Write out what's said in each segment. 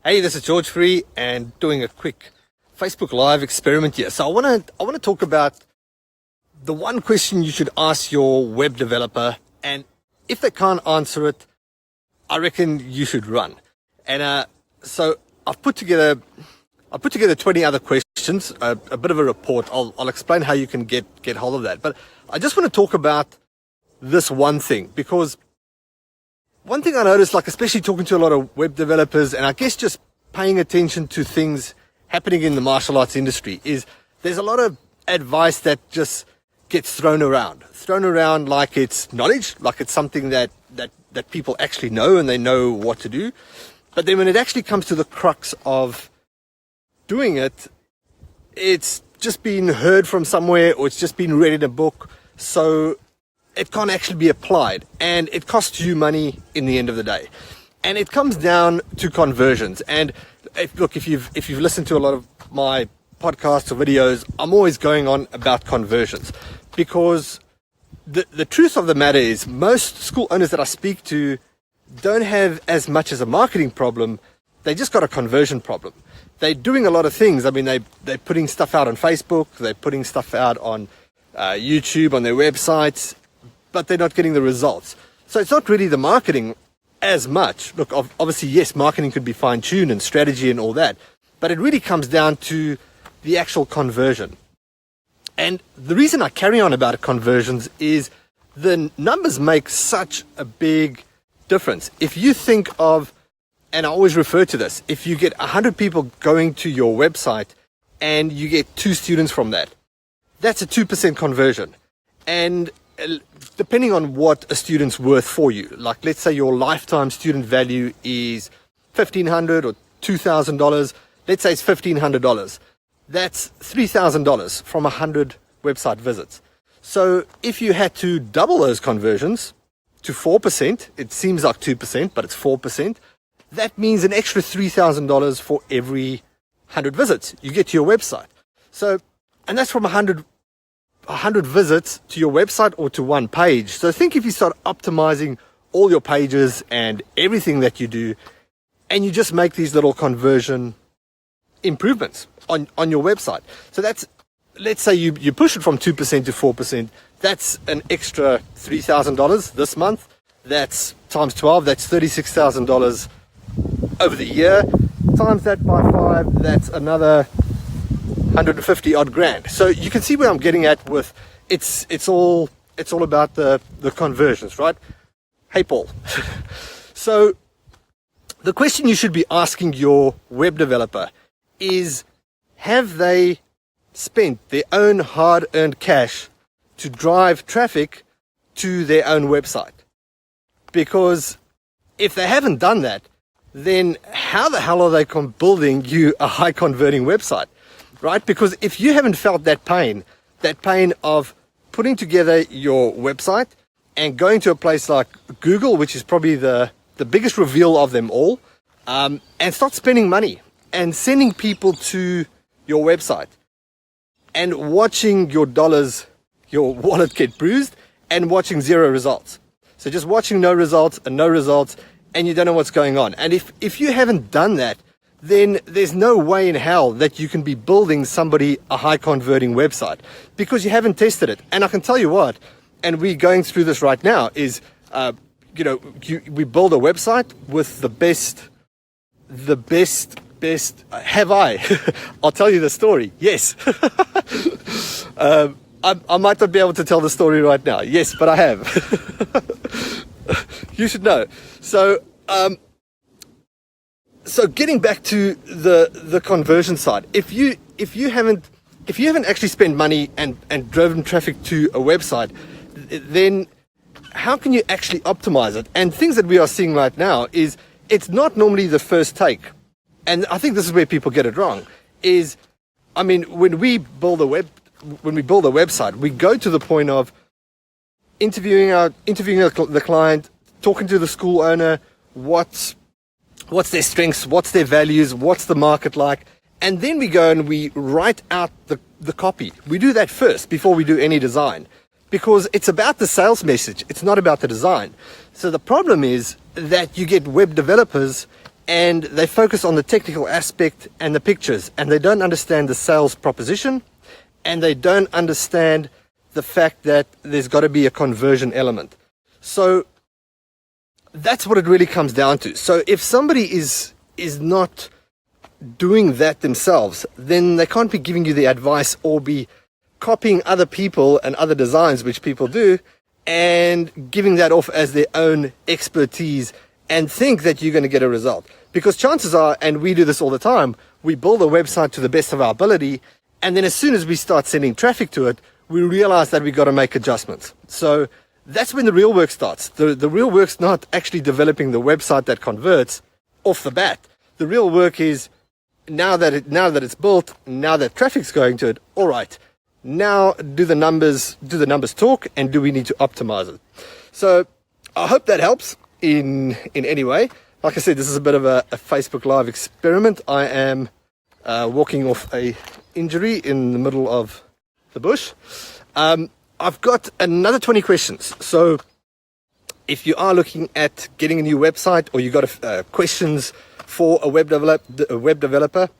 Hey, this is George Fourie and doing a quick Facebook Live experiment here. So I want to talk about the one question you should ask your web developer, and if they can't answer it, I reckon you should run. And so I've put together 20 other questions, a bit of a report. I'll explain how you can get hold of that. But I just want to talk about this one thing, because one thing I noticed, like especially talking to a lot of web developers, and I guess just paying attention to things happening in the martial arts industry, is there's a lot of advice that just gets thrown around like it's knowledge, like it's something that people actually know and they know what to do. But then when it actually comes to the crux of doing it, it's just been heard from somewhere, or it's just been read in a book. So it can't actually be applied, and it costs you money in the end of the day. And it comes down to conversions. And if you've listened to a lot of my podcasts or videos, I'm always going on about conversions, because the truth of the matter is most school owners that I speak to don't have as much as a marketing problem. They just got a conversion problem. They're doing a lot of things. I mean, they're putting stuff out on Facebook, they're putting stuff out on YouTube, on their websites, but they're not getting the results. So it's not really the marketing as much. Look, obviously, yes, marketing could be fine-tuned and strategy and all that, but it really comes down to the actual conversion. And the reason I carry on about conversions is the numbers make such a big difference. If you think of, and I always refer to this, if you get 100 people going to your website and you get 2 students from that, that's a 2% conversion. And depending on what a student's worth for you, like let's say your lifetime student value is $1,500 or $2,000, let's say it's $1,500. That's $3,000 from 100 website visits. So if you had to double those conversions to 4%, it seems like 2%, but it's 4%. That means an extra $3,000 for every 100 visits you get to your website. So, and that's from 100 visits to your website or to one page. So think if you start optimizing all your pages and everything that you do, and you just make these little conversion improvements on your website. So that's, let's say you push it from 2% to 4%. That's an extra $3,000 this month. That's times 12. That's $36,000 over the year. Times that by 5. That's another 150 odd grand. So you can see where I'm getting at with it's all about the conversions, right? Hey, Paul. So the question you should be asking your web developer is, have they spent their own hard-earned cash to drive traffic to their own website? Because if they haven't done that, then how the hell are they building you a high-converting website, right? Because if you haven't felt that pain of putting together your website and going to a place like Google, which is probably the biggest reveal of them all, and start spending money and sending people to your website and watching your wallet get bruised and watching 0 results. So just watching no results, and you don't know what's going on. And if you haven't done that, then there's no way in hell that you can be building somebody a high converting website, because you haven't tested it. And I can tell you what, and we're going through this right now, is, we build a website with the best, have I? I'll tell you the story. Yes. I might not be able to tell the story right now. Yes, but I have. You should know. So getting back to the conversion side, if you haven't actually spent money and driven traffic to a website, then how can you actually optimize it? And things that we are seeing right now is it's not normally the first take. And I think this is where people get it wrong. Is, I mean, when we build a website, we go to the point of interviewing the client, talking to the school owner, what's their strengths, what's their values, what's the market like, and then we go and we write out the copy. We do that first before we do any design, because it's about the sales message. It's not about the design. So the problem is that you get web developers and they focus on the technical aspect and the pictures, and they don't understand the sales proposition, and they don't understand the fact that there's got to be a conversion element. So that's what it really comes down to. So if somebody is not doing that themselves, then they can't be giving you the advice or be copying other people and other designs, which people do, and giving that off as their own expertise and think that you're going to get a result. Because chances are, and we do this all the time, we build a website to the best of our ability, and then as soon as we start sending traffic to it, we realize that we've got to make adjustments. So that's when the real work starts. The real work's not actually developing the website that converts off the bat. The real work is now that it's built, now that traffic's going to it, all right, now do the numbers talk, and do we need to optimize it? So I hope that helps in any way. Like I said, this is a bit of a Facebook Live experiment. I am walking off a injury in the middle of the bush. I've got another 20 questions. So if you are looking at getting a new website, or you got questions for a web developer,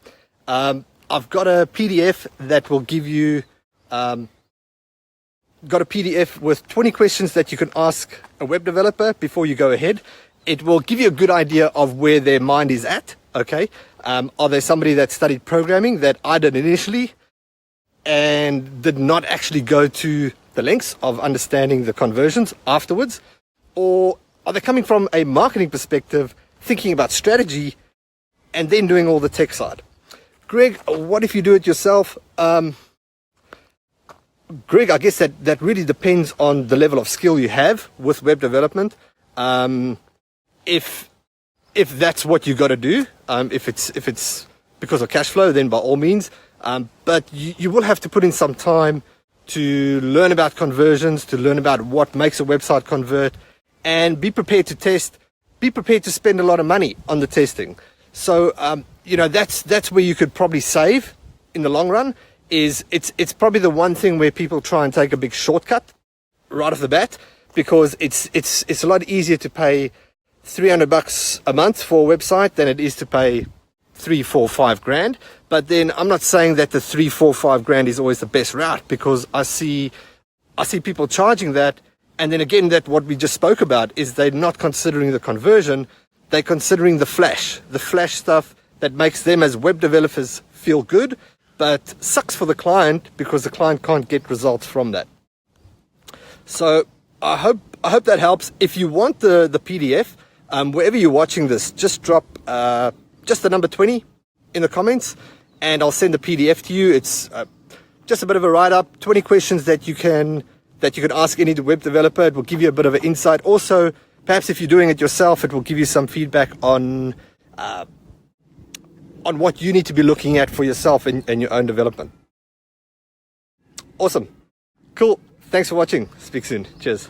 I've got a PDF that will give you got a PDF with 20 questions that you can ask a web developer before you go ahead. It will give you a good idea of where their mind is at. Okay, are they somebody that studied programming that I did initially and did not actually go to the lengths of understanding the conversions afterwards? Or are they coming from a marketing perspective, thinking about strategy and then doing all the tech side? Greg, what if you do it yourself? Greg, I guess that really depends on the level of skill you have with web development. If that's what you got to do, if it's because of cash flow, then by all means. But you will have to put in some time to learn about conversions, to learn about what makes a website convert, and be prepared to test. Be prepared to spend a lot of money on the testing. So that's where you could probably save in the long run. It's probably the one thing where people try and take a big shortcut right off the bat, because it's a lot easier to pay $300 a month for a website than it is to pay 3, 4, 5 grand. But then I'm not saying that the 3, 4, 5 grand is always the best route, because I see people charging that, and then again, that what we just spoke about is they're not considering the conversion, they're considering the flash stuff that makes them as web developers feel good, but sucks for the client because the client can't get results from that. So I hope that helps. If you want the PDF, wherever you're watching this, just drop just the number 20 in the comments, and I'll send the PDF to you. It's just a bit of a write-up, 20 questions that you can ask any web developer. It will give you a bit of an insight. Also, perhaps if you're doing it yourself, it will give you some feedback on what you need to be looking at for yourself in your own development. Awesome. Cool. Thanks for watching. Speak soon. Cheers.